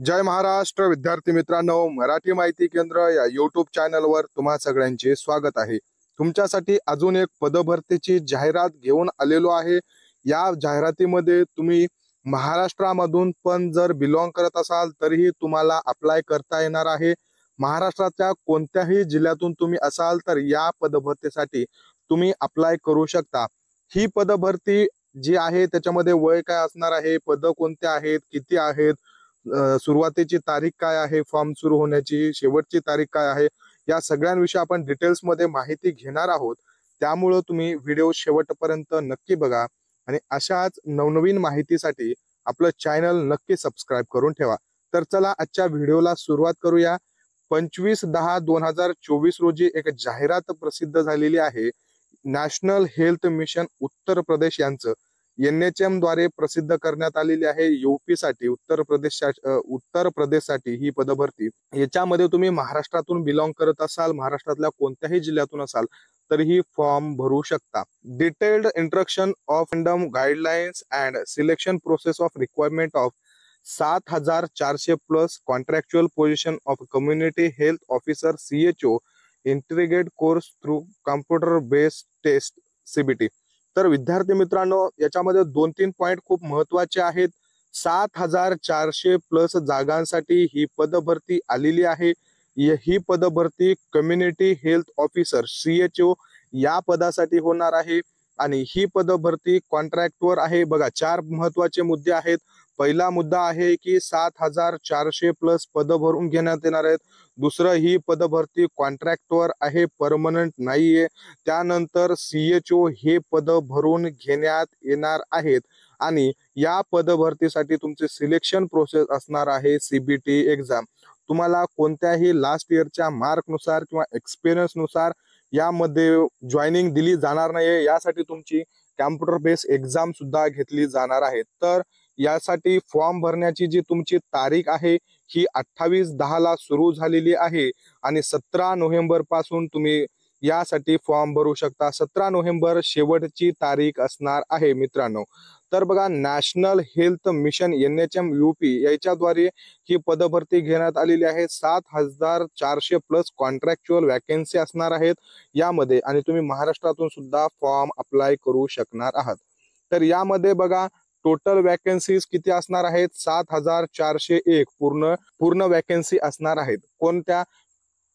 जय महाराष्ट्र विद्यार्थी मित्रांनो, मराठी माहिती केंद्र या यूट्यूब चॅनलवर तुम्हा सगळ्यांचे स्वागत आहे। तुमच्यासाठी अजून एक पदभरतीची जाहिरात घेऊन आलेलो आहे। या जाहिरातीमध्ये तुम्ही महाराष्ट्रामधून पण जर बिलॉंग करत असाल तरीही तुम्हाला अप्लाय करता येणार आहे। महाराष्ट्राच्या कोणत्याही जिल्ह्यातून तुम्ही असाल तर या पदभरतीसाठी तुम्ही अप्लाय करू शकता। ही पदभरती जी आहे त्याच्यामध्ये वय काय असणार आहे, पद कोणते आहेत, किती आहेत, सुरुवातीची तारीख काय आहे, फॉर्म सुरू होण्याची शेवटची तारीख काय आहे, या सगळ्यांविषयी आपण डिटेल्स मध्ये माहिती घेणार आहोत। त्यामुळे तुम्ही व्हिडिओ शेवटपर्यंत नक्की बघा आणि अशाच नवनवीन माहितीसाठी आपलं चॅनल नक्की सबस्क्राइब करून ठेवा। तर चला आजच्या व्हिडिओला सुरुवात करूया। 25/10/2024 रोजी एक जाहिरात प्रसिद्ध झालेली आहे। National health mission Uttar Pradesh यांचं NHM द्वारे प्रसिद्ध करण्यात आलेली आहे। यूपी साठी उत्तर प्रदेशसाठी ही पदभरती। याच्यामध्ये तुम्ही महाराष्ट्रातून बिलॉंग करत असाल, महाराष्ट्रातल्या कोणत्याही जिल्ह्यातून असाल तरीही फॉर्म भरू शकता। Detailed instruction of random guidelines and selection process of requirement of 7400 plus contractual position of community health officer CHO integrated course through computer based test CBT। तर विद्यार्थी मित्रांनो, याच्यामध्ये 2-3 पॉइंट खूप महत्वाचे आहेत। 7400 प्लस जागांसाठी ही पदभरती आलेली आहे। ही पदभरती कम्युनिटी हेल्थ ऑफिसर CHO या पदासाठी होणार आहे आणि ही पदभरती कॉन्ट्रॅक्टवर आहे। बघा, 4 महत्वाचे मुद्दे आहेत। पहिला मुद्दा आहे की 7400 प्लस पद भरून घेण्यात येणार आहेत। दुसरं, ही पदभरती कॉन्ट्रॅक्टवर आहे, परमनंट नाहीये। त्यानंतर CHO हे पद भरून घेण्यात येणार आहेत आणि या पदभरतीसाठी तुमचे सिलेक्शन प्रोसेस असणार आहे CBT एक्झाम। तुम्हाला कोणत्याही लास्ट इयरच्या मार्क नुसार किंवा एक्सपिरियन्स नुसार यामध्ये जॉइनिंग दिली जाणार नाही। यासाठी तुमची कॉम्प्युटर बेस एक्झाम सुद्धा घेतली जाणार आहे। तर यासाठी फॉर्म भरण्याची जी तुमची तारीख आहे ही 28/10 ला सुरू झालेली आहे आणि 17 नोव्हेंबर पासून तुम्ही यासाठी फॉर्म भरू शकता। 17 नोव्हेंबर शेवटची तारीख असणार आहे मित्रांनो। तर बघा, national health mission NHM UP याच्याद्वारे ही पदभरती घेण्यात आलेली आहे। 7400 प्लस कॉन्ट्रॅक्च्युअल वॅकन्सी असणार आहेत यामध्ये आणि तुम्ही महाराष्ट्रातून सुद्धा फॉर्म अप्लाय करू शकणार आहात। तर यामध्ये बघा, टोटल वॅकन्सीज किती असणार आहेत? 7401 पूर्ण वॅकन्सी असणार आहेत। कोणत्या?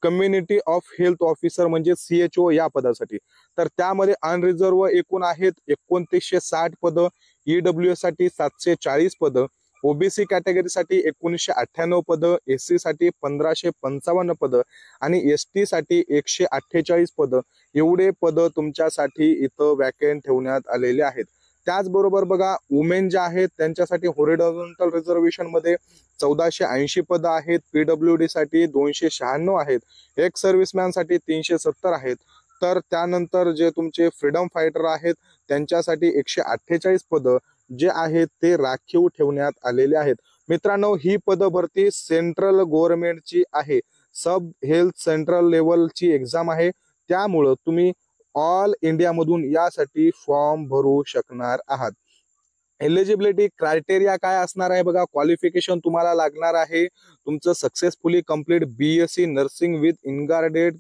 कम्युनिटी ऑफ हेल्थ ऑफिसर म्हणजे CHO या पदासाठी। तर त्यामध्ये अनरिझर्व एकूण आहेत 2960 पद, EWS साठी 740 पद, OBC कॅटेगरीसाठी 1998 पद, SC साठी 1555 पद आणि ST साठी 148 पद। एवढे पद तुमच्यासाठी इथं वॅकंट ठेवण्यात आलेले आहेत। त्याचबरोबर बघा, वुमेन जे आहेत त्यांच्यासाठी हॉरिझॉन्टल रिझर्वेशन मध्ये 1480 पद आहेत, PWD साठी 296 आहेत, एक्स सर्व्हिसमॅन साठी 370 आहेत। तर त्यानंतर जे तुमचे फ्रीडम फायटर आहेत त्यांच्यासाठी 148 पद जे आहेत ते राखीव ठेवण्यात आलेले आहेत। मित्रांनो, ही पदभरती सेंट्रल गव्हर्नमेंटची आहे, सब हेल्थ सेंट्रल लेवलची एक्झाम आहे। त्यामुळे तुम्ही ऑल इंडिया मधून यासाठी फॉर्म भरू शकणार आहात। एलिजिबिलिटी क्रायटेरिया काय असणार आहे? बघा, क्वालिफिकेशन तुम्हाला लागणार आहे तुमचं successfully complete BSc nursing with integrated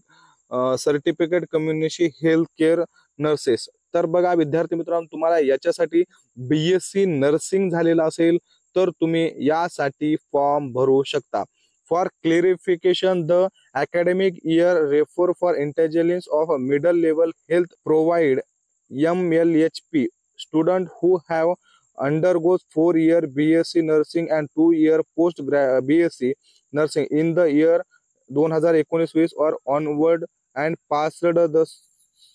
certificate community health care nurses. तर बघा विद्यार्थी मित्रांनो, तुम्हाला याच्यासाठी BSc नर्सिंग झालेला असेल तर तुम्ही यासाठी फॉर्म भरू शकता। For clarification, the academic year refer for intelligence of a middle level health provide MLHP student who have undergoes 4-year BSc nursing and 2-year post BSc nursing in the year 2019-20 or onward and passed the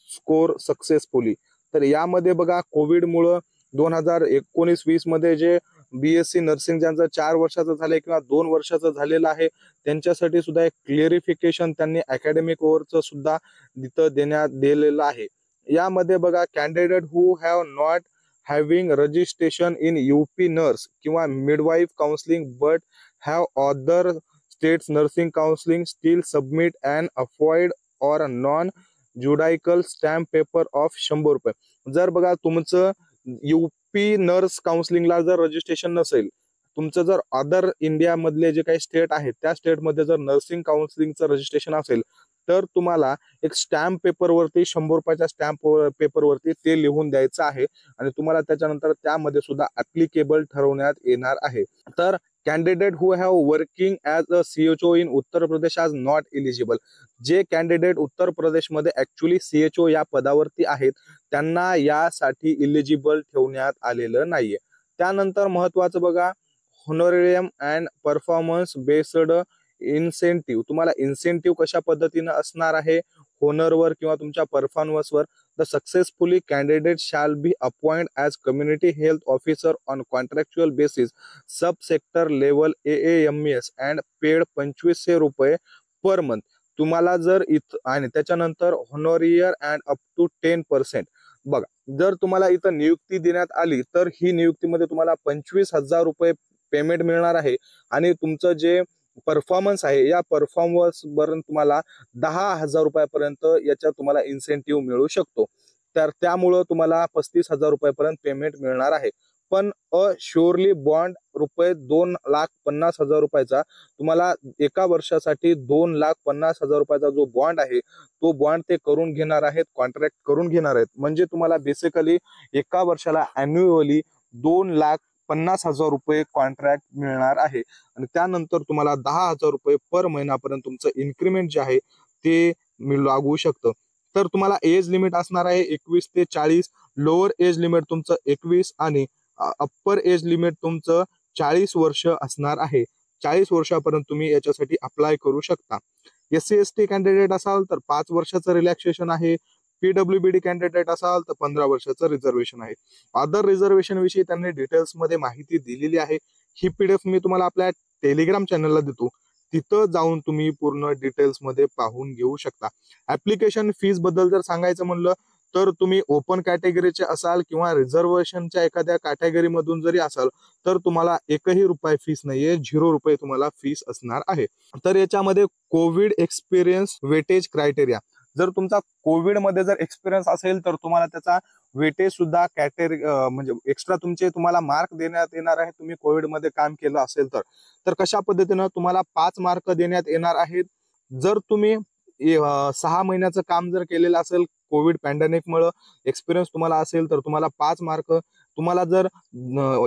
score successfully। तर यामध्ये बघा, Covid मुळे 2019-20 मध्ये जे BSc nursing ज्यांचं 4 वर्षाचं झाले किंवा 2 वर्षाचं झालेलं आहे त्यांच्यासाठी सुद्धा एक क्लिअरिफिकेशन त्यांनी अकॅडमिक ओव्हरचं सुद्धा तिथं देण्यात दिलेलं आहे। यामध्ये बघा, candidate who have not having registration in UP nurse किंवा midwife counselling but have other states nursing counselling still submit and affidavit or non judicial stamp paper of 100 रुपये। जर बघा तुमचं UP नर्स काउन्सिलिंगला जर रजिस्ट्रेशन नसेल तुमचं जर अदर इंडिया मधले जे काही स्टेट आहेत त्या स्टेटमध्ये जर नर्सिंग काउन्सिलिंगचं रजिस्ट्रेशन असेल तर तुम्हाला एक स्टॅम्प पेपरवरती 100 रुपयाच्या स्टॅम्प पेपरवरती ते लिहून द्यायचं आहे आणि तुम्हाला त्याच्यानंतर त्यामध्ये सुद्धा ऍप्लिकेबल ठरवण्यात येणार आहे. तर candidate who have working as a CHO in Uttar Pradesh आज नॉट एलिजिबल. जे कॅन्डिडेट उत्तर प्रदेशमध्ये ऍक्च्युली CHO या पदावरती आहेत त्यांना यासाठी इलिजिबल ठेवण्यात आलेलं नाहीये. त्यानंतर महत्वाचं बघा, honorarium and performance based incentive. तुम्हाला इन्सेंटिव्ह कशा पद्धतीनं असणार आहे, होनरवर किंवा तुमच्या परफॉर्मन्सवर. The successfully candidate shall be appoint as community health officer on contractual basis sub sector level AAMS and paid 2500 रुपये पर मंथ. तुम्हाला जर आणि त्याच्यानंतर होनोरियर अँड अप टू 10%. बघा, जर तुम्हाला इथं नियुक्ती देण्यात आली तर ही नियुक्तीमध्ये तुम्हाला 25,000 रुपये पेमेंट मिळणार आहे आणि तुमचं जे परफॉर्मन्स आहे या परफॉर्मन्स वरून तुम्हाला 10,000 रुपयापर्यंत याच्यात तुम्हाला इन्सेंटिव्ह मिळू शकतो. तर त्यामुळं तुम्हाला 35,000 रुपयापर्यंत पेमेंट मिळणार आहे. पण श्युअरली बॉन्ड रुपये 2,50,000 रुपयाचा तुम्हाला एका वर्षासाठी 2,50,000 रुपयाचा जो बॉन्ड आहे तो बॉन्ड ते करून घेणार आहेत, कॉन्ट्रॅक्ट करून घेणार आहेत. म्हणजे तुम्हाला बेसिकली एका वर्षाला अॅन्युअली 2,50,000 रुपये कॉन्ट्रॅक्ट मिळणार आहे आणि त्यानंतर तुम्हाला 10,000 रुपये पर महिन्यापर्यंत तुमचं इन्क्रीमेंट जे आहे ते लागू शकतं. तर तुम्हाला एज लिमिट असणार आहे 21 ते 40. लोअर एज लिमिट तुमचं 21 आणि अप्पर एज लिमिट तुमचं 40 वर्ष असणार आहे. 40 वर्षापर्यंत तुम्ही याच्यासाठी अप्लाय करू शकता. SC/ST कॅन्डिडेट असाल तर 5 वर्षाचं रिलॅक्सेशन आहे. PWBD कॅन्डिडेट असाल तर 15 वर्षाचं रिझर्वेशन आहे. अदर रिझर्वेशन विषयी त्यांनी डिटेल्स मध्ये माहिती दिलेली आहे. ही PDF मी तुम्हाला आपल्या टेलिग्राम चॅनलला देतो, तिथं जाऊन तुम्ही पूर्ण डिटेल्स मध्ये पाहून घेऊ शकता. ऍप्लिकेशन फीस बद्दल जर सांगायचं म्हणलं तर तुम्ही ओपन कॅटेगरीचे असाल किंवा रिझर्वेशनच्या एखाद्या कॅटेगरी मधून जरी असाल तर तुम्हाला एकही रुपये फीस नाहीये, 0 रुपये तुम्हाला फीस असणार आहे. तर याच्यामध्ये कोविड एक्सपिरियन्स वेटेज क्रायटेरिया, जर तुमचा कोविड मध्ये जर एक्सपिरियन्स असेल तर तुम्हाला त्याचा वेटेज सुद्धा म्हणजे एक्स्ट्रा तुम्हाला मार्क देण्यात येणार आहे. तुम्ही कोविड मध्ये काम केलं असेल तर कशा पद्धतीनं तुम्हाला 5 मार्क देण्यात येणार आहेत. जर तुम्ही 6 महिन्याचं काम जर केलेलं असेल कोविड पॅन्डेमिक मुळे एक्सपिरियन्स तुम्हाला असेल तर तुम्हाला 5 मार्क. तुम्हाला जर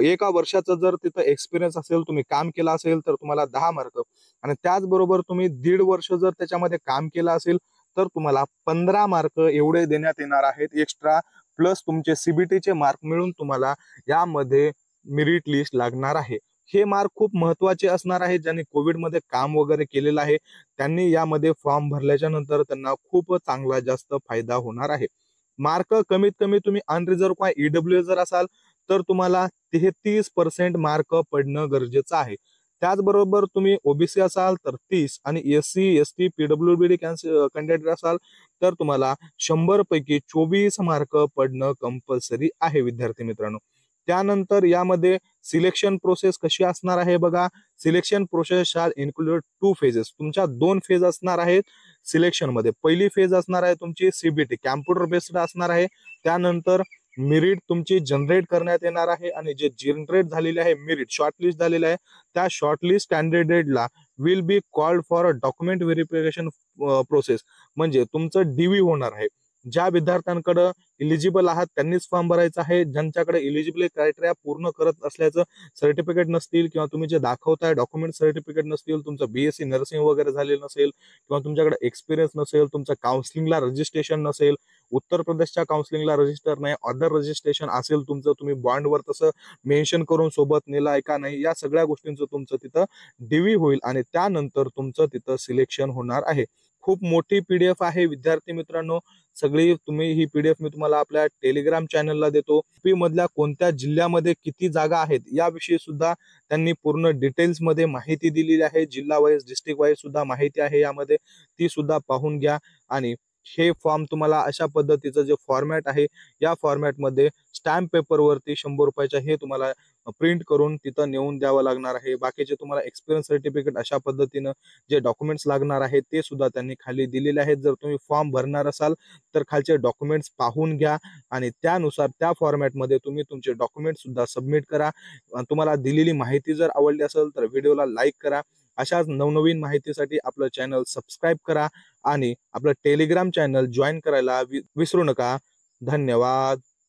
1 वर्षाचं जर तिथं एक्सपिरियन्स असेल, तुम्ही काम केलं असेल तर तुम्हाला 10 मार्क आणि त्याचबरोबर तुम्ही 1.5 वर्ष जर त्याच्यामध्ये काम केलं असेल तर तुम्हाला 15 मार्क एवढे देण्यात येणार आहेत एक्स्ट्रा. प्लस तुमचे CBTचे मार्क मिळून तुम्हाला यामध्ये मेरिट लिस्ट लागणार आहे. हे मार्क खूप महत्वाचे असणार आहेत. ज्यांनी कोविडमध्ये काम वगैरे केलेलं आहे त्यांनी यामध्ये फॉर्म भरल्याच्या नंतर त्यांना खूप चांगला जास्त फायदा होणार आहे. मार्क कमीत कमी तुम्ही अनरिझर्व किंवा EWS जर असाल तर तुम्हाला 33% मार्क पडणं गरजेचं आहे. त्याचबरोबर तुम्ही OBC असाल तर 30 आणि SC/ST PWBD कॅन्डिडेट असाल तर तुम्हाला 100 पैकी 24 मार्क पडणं कंपल्सरी आहे विद्यार्थी मित्रांनो. त्यानंतर यामध्ये सिलेक्शन प्रोसेस कशी असणार आहे बघा. Selection process shall include 2 phases. तुमच्या 2 फेज असणार आहेत सिलेक्शन मध्ये. पहिली फेज असणार आहे तुमची CBT कॅम्प्युटर बेस्ड असणार आहे. त्यानंतर मेरिट तुमची जनरेट करण्यात येणार आहे आणि जे जनरेट झालेले आहे मेरिट शॉर्टलिस्ट झालेले आहे त्या शॉर्टलिस्ट कॅन्डिडेटला will be called for a document verification process. म्हणजे तुमचं DV होणार आहे. ज्या विद्यार्थ्यांकडे इलिजिबल आहात त्यांनीच फॉर्म भरायचा आहे. ज्यांच्याकडे इलिजिबिलिटी क्रायटेरिया पूर्ण करत असल्याचं सर्टिफिकेट नसतील किंवा तुम्ही जे दाखवताय डॉक्युमेंट सर्टिफिकेट नसतील, तुमचं BSc नर्सिंग वगैरे झालेलं नसेल किंवा तुमच्याकडे एक्सपिरियन्स नसेल, तुमचं काउन्सिलिंगला रजिस्ट्रेशन नसेल, उत्तर प्रदेशच्या काउन्सिलिंगला रजिस्टर नाही, अदर रजिस्ट्रेशन असेल तुमचं, तुम्ही बॉन्डवर तसं मेन्शन करून सोबत नेलाय का नाही, या सगळ्या गोष्टींचं तुमचं तिथं DV होईल आणि त्यानंतर तुमचं तिथं सिलेक्शन होणार आहे. खूप मोठी PDF आहे विद्यार्थी मित्रांनो. सगळी तुम्ही ही PDF मी तुम्हाला आपल्या टेलिग्राम चॅनलला देतो. UP मधल्या कोणत्या जिल्ह्यामध्ये किती जागा आहेत याविषयी सुद्धा त्यांनी पूर्ण डिटेल्स मध्ये माहिती दिलेली आहे. जिल्हा वाईज डिस्ट्रिक्ट वाईज सुद्धा माहिती आहे यामध्ये, ती सुद्धा पाहून घ्या. आणि हे फॉर्म तुम्हाला अशा पद्धतीचं जे फॉर्मॅट आहे या फॉर्मॅटमध्ये स्टॅम्प पेपरवरती 100 रुपयाच्या हे तुम्हाला प्रिंट करून तिथं नेऊन द्यावं लागणार आहे. बाकीचे तुम्हाला एक्सपिरियन्स सर्टिफिकेट अशा पद्धतीनं जे डॉक्युमेंट्स लागणार आहेत ते सुद्धा त्यांनी खाली दिलेले आहेत. जर तुम्ही फॉर्म भरणार असाल तर खालचे डॉक्युमेंट्स पाहून घ्या आणि त्यानुसार त्या फॉर्मॅटमध्ये तुम्ही तुमचे डॉक्युमेंट सुद्धा सबमिट करा. तुम्हाला दिलेली माहिती जर आवडली असेल तर व्हिडिओला लाईक करा. अशाच नवनवीन माहितीसाठी आपलं चॅनल सबस्क्राईब करा आणि आपलं टेलिग्राम चॅनल जॉईन करायला विसरू नका. धन्यवाद.